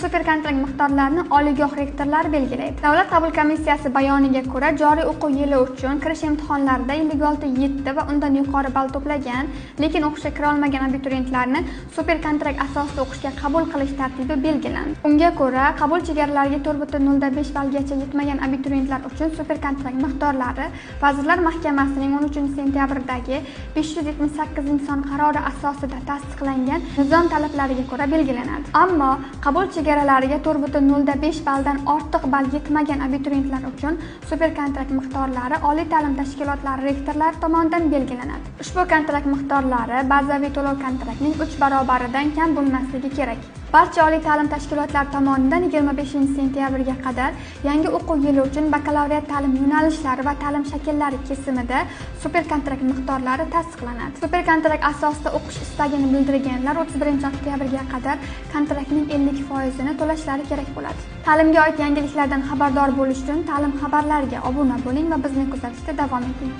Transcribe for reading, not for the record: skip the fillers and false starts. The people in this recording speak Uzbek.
super kontrakt miqdorlarini oliygoh rektorlari belgilaydi. Davlat qabul komissiyasi bayoniga ko'ra, joriy o'quv yili uchun kirish imtihonlarida 57 va undan yuqori ball to'plagan, lekin o'qishga kira olmagan abituriyentlarni super kontrakt asosida o'qishga qabul qilish tartibi belgilandi. Unga ko'ra, qabul chegaralariga 4.05 ballgacha yetmagan abituriyentlar uchun super kontrakt miqdorlari Vazirlar Mahkamasining 13 sentyabrdagi 578 son qarori asosida tasdiqlangan nizom talablariga ko'ra belgilanadi. Ammo qabul chegaralariga 4.05 balldan ortiq ball yetmagan abituriyentlar uchun super kontrakt miqdorlari oliy ta'lim tashkilotlari rektorlari tomonidan belgilanadi. Ushbu kontrakt miqdorlari bazaviy to'lov kontraktining 3 barobaridan kam bo'lmasligi kerak. Barcha oliy ta'lim tashkilotlari tomonidan 25 sentyabrga qadar yangi o'quv yili uchun bakalavriat ta'lim yo'nalishlari va ta'lim shakllari kesimida super kontrakt miqdorlari tasdiqlanadi. Super kontrakt asosida o'qish istagini bildirganlar 31 oktyabrga qadar kontraktning 50% ni to'lashlari kerak bo'ladi. Ta'limga oid yangiliklardan xabardor bo'lish uchun ta'lim xabarlariga obuna bo'ling va bizni kuzatishda davom eting.